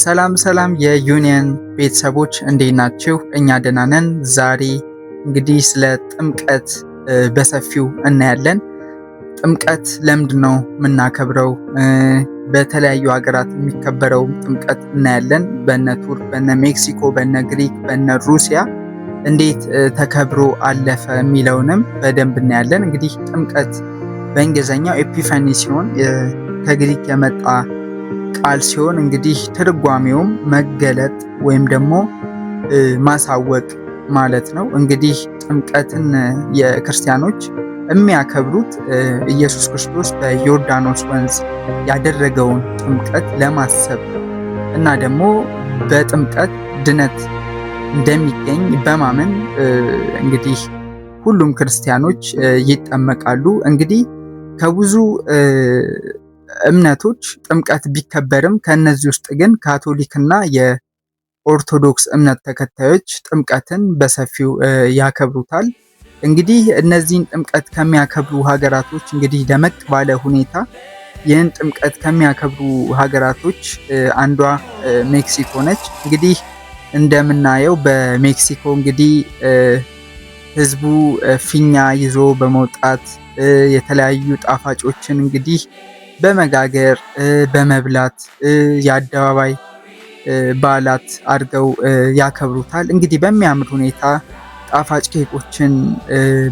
ሰላም ሰላም የዩኒየን ቤተሰቦች እንዴት ናችሁ? እኛ ደህና ነን። ዛሬ እንግዲህ ስለ ጥምቀት በሰፊው እናያለን። ጥምቀት ለምንድነው የምናከብረው? በተለያዩ ሀገራት የሚከበረው ጥምቀት እናያለን። በነ ቱርክ፣ በነ ሜክሲኮ፣ በነ ግሪክ፣ በነ ሩሲያ እንዴት ተከብሮ አለፈ የሚለውንም በደንብ እናያለን። እንግዲህ ጥምቀት በእንግሊዝኛው ኤፒፋኒ ሲሆን ከግሪክ የመጣ ቃል ሲሆን እንግዲህ ትርጓሜውም መገለጥ ወይም ደግሞ ማሳወቅ ማለት ነው። እንግዲህ ጥምቀትን የክርስቲያኖች የሚያከብሩት ኢየሱስ ክርስቶስ በዮርዳኖስ ወንዝ ያደረገውን ጥምቀት ለማሰብ እና ደግሞ በጥምቀት ድነት እንደሚገኝ በማመን እንግዲህ ሁሉም ክርስቲያኖች ይጠመቃሉ። እንግዲህ ከብዙ እምነቶች ጥምቀት ቢከበርም ከነዚህ ውስጥ ግን ካቶሊክና የኦርቶዶክስ እምነት ተከታዮች ጥምቀትን በሰፊው ያከብሩታል። እንግዲህ እነዚህን ጥምቀት ከሚያከብሩ ሀገራቶች እንግዲህ ደመቅ ባለ ሁኔታ ይህን ጥምቀት ከሚያከብሩ ሀገራቶች አንዷ ሜክሲኮ ነች። እንግዲህ እንደምናየው በሜክሲኮ እንግዲህ ህዝቡ ፊኛ ይዞ በመውጣት የተለያዩ ጣፋጮችን እንግዲህ በመጋገር በመብላት የአደባባይ በዓላት አድርገው ያከብሩታል። እንግዲህ በሚያምር ሁኔታ ጣፋጭ ኬኮችን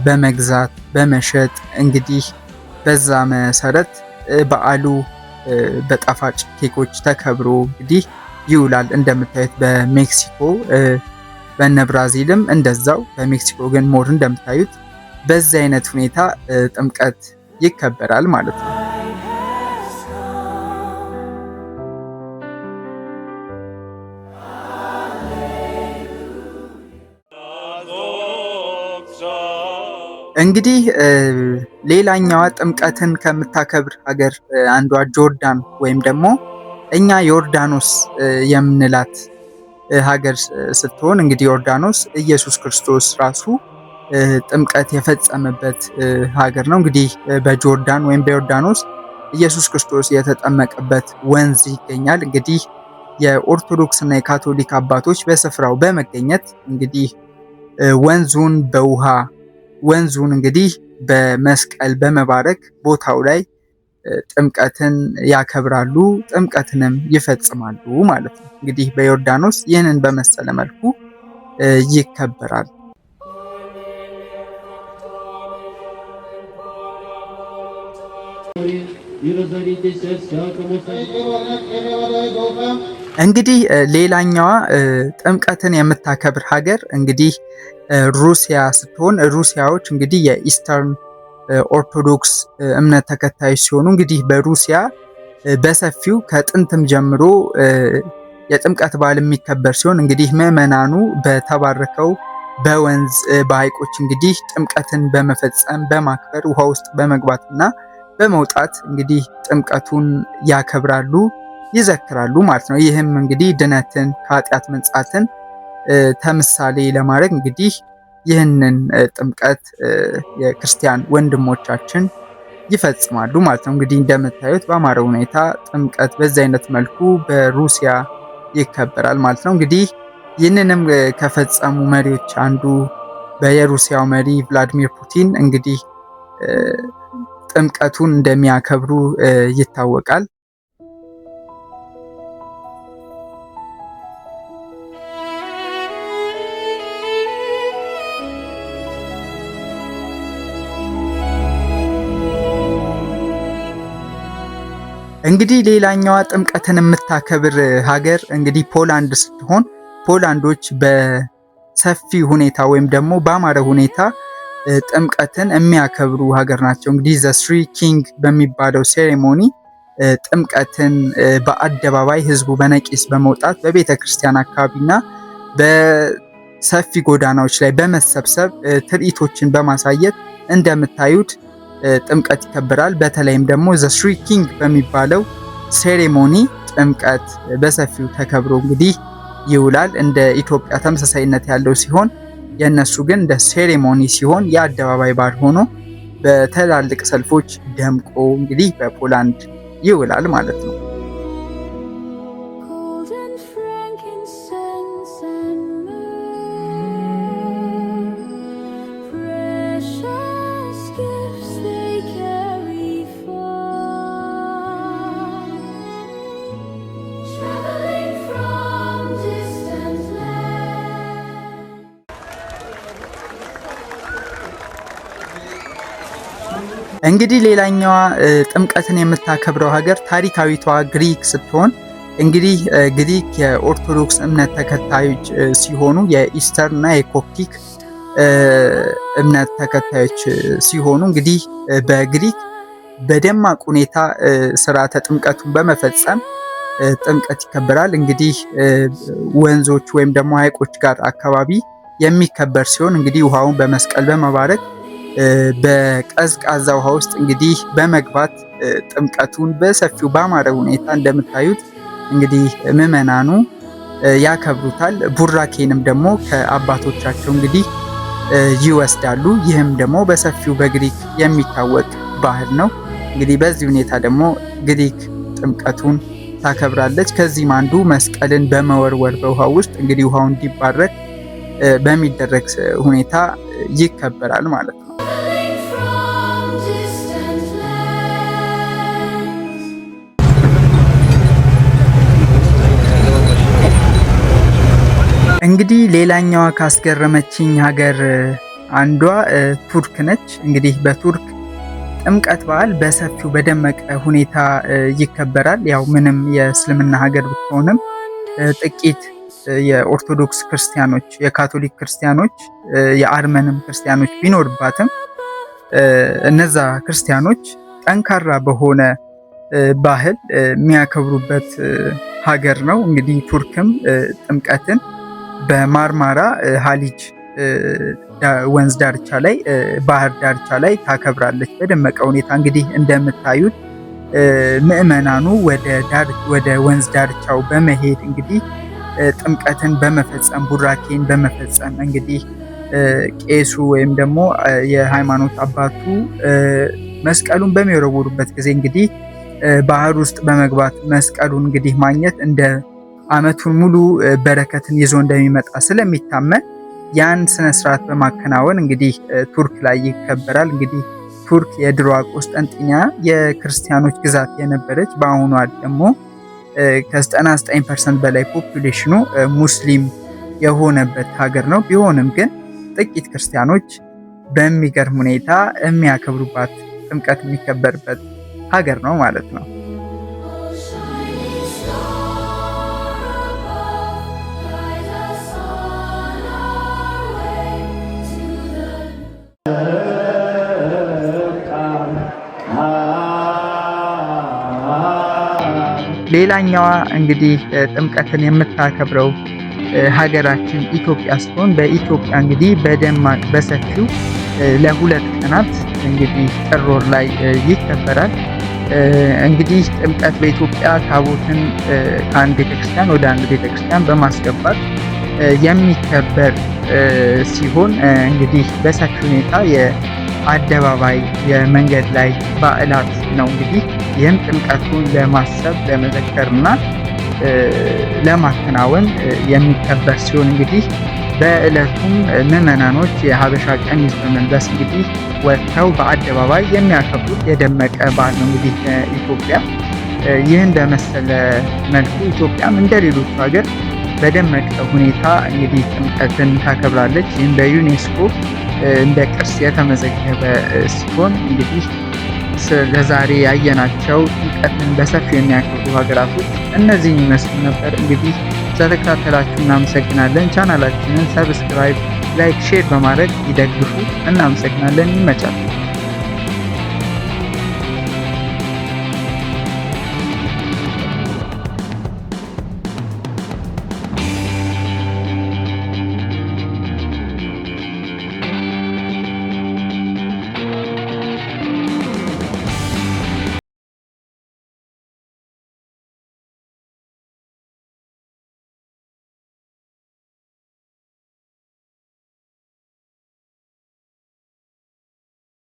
በመግዛት በመሸጥ እንግዲህ በዛ መሰረት በዓሉ በጣፋጭ ኬኮች ተከብሮ እንግዲህ ይውላል። እንደምታዩት በሜክሲኮ በነ ብራዚልም እንደዛው፣ በሜክሲኮ ግን ሞር እንደምታዩት በዚህ አይነት ሁኔታ ጥምቀት ይከበራል ማለት ነው። እንግዲህ ሌላኛዋ ጥምቀትን ከምታከብር ሀገር አንዷ ጆርዳን ወይም ደግሞ እኛ ዮርዳኖስ የምንላት ሀገር ስትሆን እንግዲህ ዮርዳኖስ ኢየሱስ ክርስቶስ ራሱ ጥምቀት የፈጸመበት ሀገር ነው። እንግዲህ በጆርዳን ወይም በዮርዳኖስ ኢየሱስ ክርስቶስ የተጠመቀበት ወንዝ ይገኛል። እንግዲህ የኦርቶዶክስ እና የካቶሊክ አባቶች በስፍራው በመገኘት እንግዲህ ወንዙን እንግዲህ በመስቀል በመባረክ ቦታው ላይ ጥምቀትን ያከብራሉ፣ ጥምቀትንም ይፈጽማሉ ማለት ነው። እንግዲህ በዮርዳኖስ ይህንን በመሰለ መልኩ ይከበራል። እንግዲህ ሌላኛዋ ጥምቀትን የምታከብር ሀገር እንግዲህ ሩሲያ ስትሆን ሩሲያዎች እንግዲህ የኢስተርን ኦርቶዶክስ እምነት ተከታዮች ሲሆኑ እንግዲህ በሩሲያ በሰፊው ከጥንትም ጀምሮ የጥምቀት በዓል የሚከበር ሲሆን እንግዲህ ምዕመናኑ በተባረከው በወንዝ በሐይቆች እንግዲህ ጥምቀትን በመፈጸም በማክበር ውሃ ውስጥ በመግባትና በመውጣት እንግዲህ ጥምቀቱን ያከብራሉ፣ ይዘክራሉ ማለት ነው። ይህም እንግዲህ ድነትን ከኃጢአት መንጻትን ተምሳሌ ለማድረግ እንግዲህ ይህንን ጥምቀት የክርስቲያን ወንድሞቻችን ይፈጽማሉ ማለት ነው። እንግዲህ እንደምታዩት በአማረ ሁኔታ ጥምቀት በዚህ አይነት መልኩ በሩሲያ ይከበራል ማለት ነው። እንግዲህ ይህንንም ከፈጸሙ መሪዎች አንዱ የሩሲያው መሪ ቭላዲሚር ፑቲን እንግዲህ ጥምቀቱን እንደሚያከብሩ ይታወቃል። እንግዲህ ሌላኛዋ ጥምቀትን የምታከብር ሀገር እንግዲህ ፖላንድ ስትሆን ፖላንዶች በሰፊ ሁኔታ ወይም ደግሞ በአማረ ሁኔታ ጥምቀትን የሚያከብሩ ሀገር ናቸው። እንግዲህ ዘ ስሪ ኪንግ በሚባለው ሴሬሞኒ ጥምቀትን በአደባባይ ህዝቡ በነቂስ በመውጣት በቤተ ክርስቲያን አካባቢና በሰፊ ጎዳናዎች ላይ በመሰብሰብ ትርኢቶችን በማሳየት እንደምታዩት ጥምቀት ይከበራል። በተለይም ደግሞ ዘ ስሪ ኪንግ በሚባለው ሴሬሞኒ ጥምቀት በሰፊው ተከብሮ እንግዲህ ይውላል። እንደ ኢትዮጵያ ተመሳሳይነት ያለው ሲሆን የነሱ ግን እንደ ሴሬሞኒ ሲሆን የአደባባይ በዓል ሆኖ በትላልቅ ሰልፎች ደምቆ እንግዲህ በፖላንድ ይውላል ማለት ነው። እንግዲህ ሌላኛዋ ጥምቀትን የምታከብረው ሀገር ታሪካዊቷ ግሪክ ስትሆን እንግዲህ ግሪክ የኦርቶዶክስ እምነት ተከታዮች ሲሆኑ የኢስተር እና የኮፕቲክ እምነት ተከታዮች ሲሆኑ እንግዲህ በግሪክ በደማቅ ሁኔታ ስርዓተ ጥምቀቱን በመፈጸም ጥምቀት ይከበራል። እንግዲህ ወንዞች ወይም ደግሞ ሐይቆች ጋር አካባቢ የሚከበር ሲሆን እንግዲህ ውሃውን በመስቀል በመባረክ በቀዝቃዛ ውሃ ውስጥ እንግዲህ በመግባት ጥምቀቱን በሰፊው ባማረ ሁኔታ እንደምታዩት እንግዲህ ምዕመናኑ ያከብሩታል። ቡራኬንም ደግሞ ከአባቶቻቸው እንግዲህ ይወስዳሉ። ይህም ደግሞ በሰፊው በግሪክ የሚታወቅ ባህል ነው። እንግዲህ በዚህ ሁኔታ ደግሞ ግሪክ ጥምቀቱን ታከብራለች። ከዚህም አንዱ መስቀልን በመወርወር በውሃ ውስጥ እንግዲህ ውሃው እንዲባረክ በሚደረግ ሁኔታ ይከበራል ማለት ነው። እንግዲህ ሌላኛዋ ካስገረመችኝ ሀገር አንዷ ቱርክ ነች። እንግዲህ በቱርክ ጥምቀት በዓል በሰፊው በደመቀ ሁኔታ ይከበራል። ያው ምንም የእስልምና ሀገር ብትሆንም ጥቂት የኦርቶዶክስ ክርስቲያኖች፣ የካቶሊክ ክርስቲያኖች፣ የአርመንም ክርስቲያኖች ቢኖርባትም እነዛ ክርስቲያኖች ጠንካራ በሆነ ባህል የሚያከብሩበት ሀገር ነው። እንግዲህ ቱርክም ጥምቀትን በማርማራ ሃሊጅ ወንዝ ዳርቻ ላይ ባህር ዳርቻ ላይ ታከብራለች በደመቀ ሁኔታ። እንግዲህ እንደምታዩት ምዕመናኑ ወደ ወንዝ ዳርቻው በመሄድ እንግዲህ ጥምቀትን በመፈጸም ቡራኬን በመፈጸም እንግዲህ ቄሱ ወይም ደግሞ የሃይማኖት አባቱ መስቀሉን በሚወረውሩበት ጊዜ እንግዲህ ባህር ውስጥ በመግባት መስቀሉን እንግዲህ ማግኘት እንደ ዓመቱን ሙሉ በረከትን ይዞ እንደሚመጣ ስለሚታመን ያን ስነ ስርዓት በማከናወን እንግዲህ ቱርክ ላይ ይከበራል። እንግዲህ ቱርክ የድሮዋ ቆስጠንጢንያ የክርስቲያኖች ግዛት የነበረች በአሁኗ ደግሞ ከ99% በላይ ፖፑሌሽኑ ሙስሊም የሆነበት ሀገር ነው። ቢሆንም ግን ጥቂት ክርስቲያኖች በሚገርም ሁኔታ የሚያከብሩባት ጥምቀት የሚከበርበት ሀገር ነው ማለት ነው። ሌላኛዋ እንግዲህ ጥምቀትን የምታከብረው ሀገራችን ኢትዮጵያ ስትሆን በኢትዮጵያ እንግዲህ በደማቅ በሰፊው ለ2 ቀናት እንግዲህ ጥር ወር ላይ ይከበራል። እንግዲህ ጥምቀት በኢትዮጵያ ታቦትን ከአንድ ቤተክርስቲያን ወደ አንድ ቤተክርስቲያን በማስገባት የሚከበር ሲሆን እንግዲህ በሰፊ ሁኔታ የአደባባይ የመንገድ ላይ በዓላት ነው። እንግዲህ ይህም ጥምቀቱን ለማሰብ ለመዘከርና ለማከናወን የሚከበር ሲሆን እንግዲህ በዕለቱም ምዕመናኖች የሀበሻ ቀሚስ በመልበስ እንግዲህ ወጥተው በአደባባይ የሚያከብሩት የደመቀ በዓል ነው። እንግዲህ ኢትዮጵያ ይህን በመሰለ መልኩ ኢትዮጵያም እንደ ሌሎቹ ሀገር በደመቀ ሁኔታ እንግዲህ ጥምቀትን ታከብራለች። ይህም በዩኔስኮ እንደ ቅርስ የተመዘገበ ሲሆን እንግዲህ ለዛሬ ያየናቸው ጥምቀትን በሰፊው የሚያከብሩ ሀገራቶች እነዚህን ይመስሉ ነበር። እንግዲህ ስለተከታተላችሁ እናመሰግናለን። ቻናላችንን ሰብስክራይብ፣ ላይክ፣ ሼር በማድረግ ይደግፉ። እናመሰግናለን። ይመቻል።